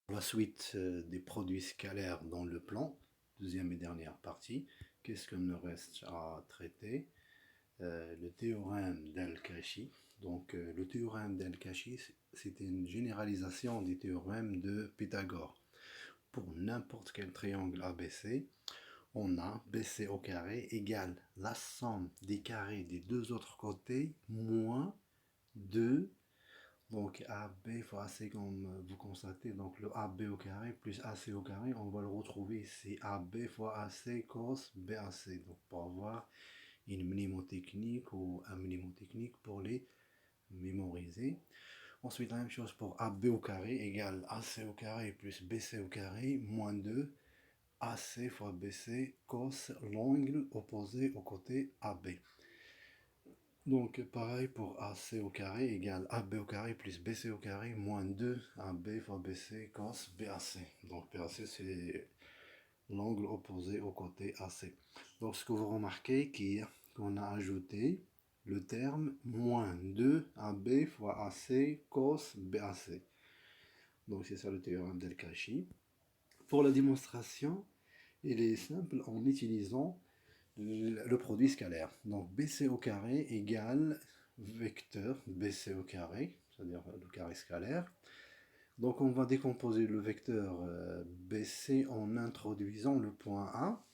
La suite des produits scalaires dans le plan, deuxième et dernière partie. Qu'est-ce qu'il me reste à traiter? Le théorème d'Al-Kashi. Donc, le théorème d'Al-Kashi, c'est une généralisation des théorèmes de Pythagore. Pour n'importe quel triangle ABC, on a BC au carré égale la somme des carrés des deux autres côtés moins 2. Donc AB fois AC, comme vous constatez, donc le AB au carré plus AC au carré, on va le retrouver ici, AB fois AC cos BAC. Donc pour avoir une mnémotechnique ou un mnémotechnique pour les mémoriser. Ensuite, la même chose pour AB au carré égale AC au carré plus BC au carré moins 2 AC fois BC cos l'angle opposé au côté AB. Donc pareil pour AC au carré égale AB au carré plus BC au carré moins 2 AB fois BC cos BAC. Donc BAC c'est l'angle opposé au côté AC. Donc ce que vous remarquez qu'on a ajouté le terme moins 2 AB fois AC cos BAC. Donc c'est ça le théorème d'Al-Kashi. Pour la démonstration, il est simple en utilisant le produit scalaire. Donc BC au carré égale vecteur BC au carré, c'est-à-dire le carré scalaire. Donc on va décomposer le vecteur BC en introduisant le point A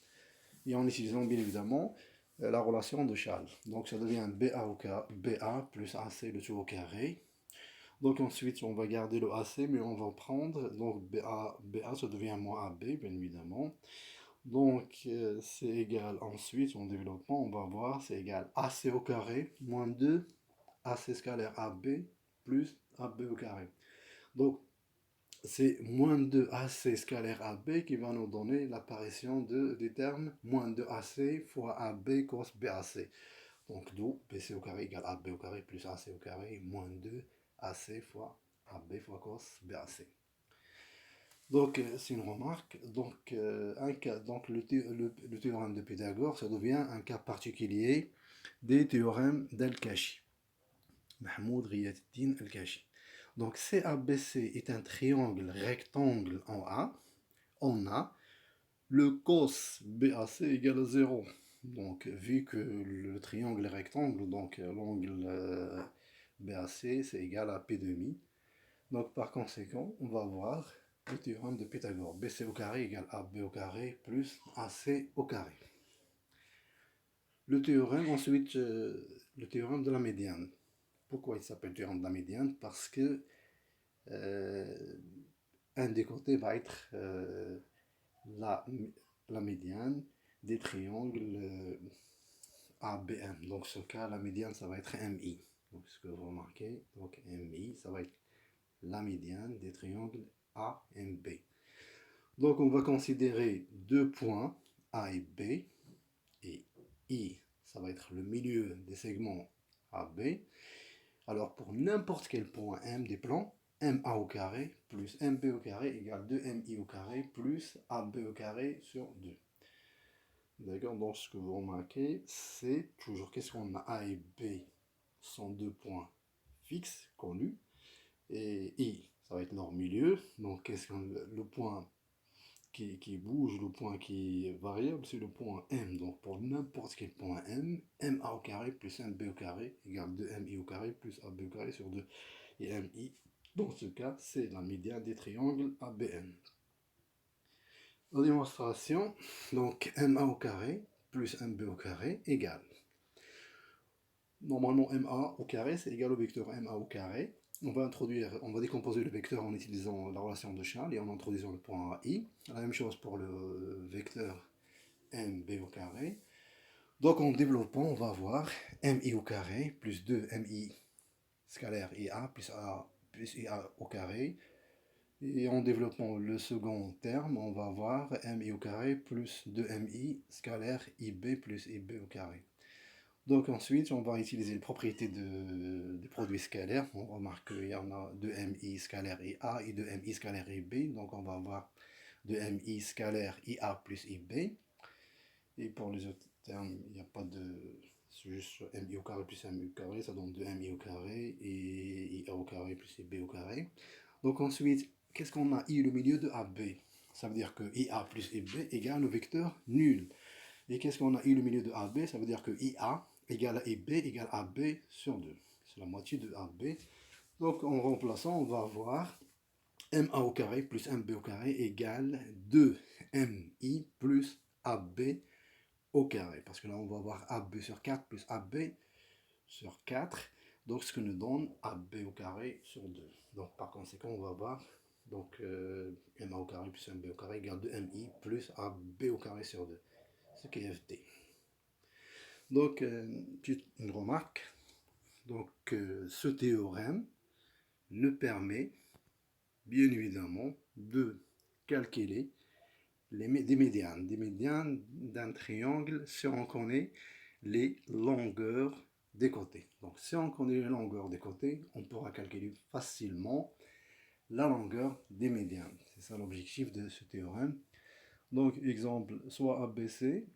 et en utilisant bien évidemment la relation de Charles. Donc ça devient BA plus AC le tout au carré. Donc ensuite on va garder le AC mais on va prendre donc BA ça devient moins AB bien évidemment. Donc, c'est égal, ensuite, en développement, on va voir, c'est égal AC au carré moins 2 AC scalaire AB plus AB au carré. Donc, c'est moins 2 AC scalaire AB qui va nous donner l'apparition des termes moins 2 AC fois AB cos BAC. Donc, d'où BC au carré égale AB au carré plus AC au carré moins 2 AC fois AB fois cos BAC. Donc, c'est une remarque. Donc, donc le théorème de Pythagore, ça devient un cas particulier des théorèmes d'Al-Kashi. Mahmoud Riyad-Din Al-Kashi. Donc, CABC est un triangle rectangle en A. On a le cos BAC égale à 0. Donc, vu que le triangle est rectangle, donc l'angle BAC, c'est égal à P demi. Donc, par conséquent, on va voir le théorème de Pythagore. BC au carré égale AB au carré plus AC au carré. Le théorème, ensuite, le théorème de la médiane. Pourquoi il s'appelle théorème de la médiane? Parce que un des côtés va être la, la médiane des triangles ABM. Donc, ce cas, la médiane, ça va être MI. Donc, ce que vous remarquez, donc MI, ça va être la médiane des triangles AMB. Donc on va considérer deux points A et B, et I, ça va être le milieu des segments AB. Alors pour n'importe quel point M des plans, MA au carré plus MB au carré égale 2MI au carré plus AB au carré sur 2. D'accord, donc ce que vous remarquez, c'est toujours qu'est-ce qu'on a A et B sont deux points fixes, connus, et I, ça va être leur milieu. Donc qu'est-ce qu'on le point qui bouge, le point qui est variable, c'est le point M. Donc pour n'importe quel point M, MA au carré plus MB au carré égale 2MI au carré plus AB au carré sur 2. Et MI, dans ce cas, c'est la médiane des triangles ABM. La démonstration, donc MA au carré plus MB au carré égale. Normalement, MA au carré, c'est égal au vecteur MA au carré. On va décomposer le vecteur en utilisant la relation de Charles et en introduisant le point I. La même chose pour le vecteur MB au carré. Donc en développant, on va avoir MI au carré plus 2MI scalaire IA plus A plus IA au carré. Et en développant le second terme, on va avoir MI au carré plus 2MI scalaire IB plus IB au carré. Donc ensuite, on va utiliser les propriétés des produits scalaires. On remarque qu'il y en a 2MI scalaire IA et 2MI scalaire IB. Donc on va avoir 2MI scalaire IA plus IB. Et pour les autres termes, il n'y a pas de... C'est juste MI au carré plus MI au carré. Ça donne 2MI au carré et IA au carré plus IB au carré. Donc ensuite, qu'est-ce qu'on a I au milieu de AB? Ça veut dire que IA plus IB égale le vecteur nul. Et qu'est-ce qu'on a I au milieu de AB? Ça veut dire que IA égale à IB égale AB sur 2. C'est la moitié de AB. Donc en remplaçant, on va avoir MA au carré plus MB au carré égale 2MI plus AB au carré. Parce que là, on va avoir AB sur 4 plus AB sur 4. Donc, ce que nous donne AB au carré sur 2. Donc, par conséquent, on va avoir donc, MA au carré plus MB au carré égale 2MI plus AB au carré sur 2. Ce qui est FT. Donc, une remarque. Donc, ce théorème nous permet, bien évidemment, de calculer des médianes d'un triangle si on connaît les longueurs des côtés. Donc si on connaît les longueurs des côtés, on pourra calculer facilement la longueur des médianes. C'est ça l'objectif de ce théorème. Donc exemple, soit ABC,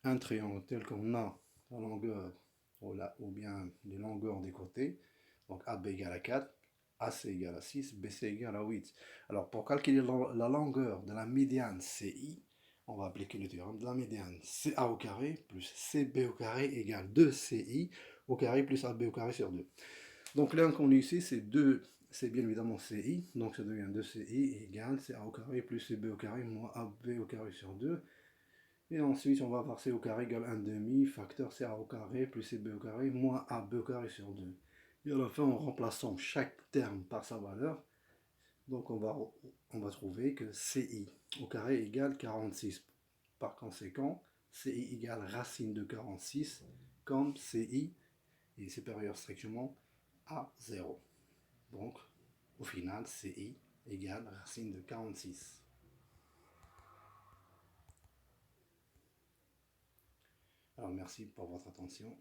un triangle tel qu'on a la longueur ou bien les longueurs des côtés, donc AB égale à 4, AC égale à 6, BC égale à 8. Alors pour calculer la longueur de la médiane CI, on va appliquer le théorème de la médiane. CA au carré plus CB au carré égale 2CI au carré plus AB au carré sur 2. Donc l'inconnu ici, c'est bien évidemment CI, donc ça devient 2CI égale CA au carré plus CB au carré moins AB au carré sur 2. Et ensuite, on va avoir C au carré égale 1 demi, facteur CA au carré plus CB au carré moins AB au carré sur 2. Et à la fin, en remplaçant chaque terme par sa valeur, donc on va trouver que CI au carré égale 46. Par conséquent, CI égale racine de 46, comme CI est supérieur strictement à 0. Donc, au final, CI égale racine de 46. Alors, merci pour votre attention.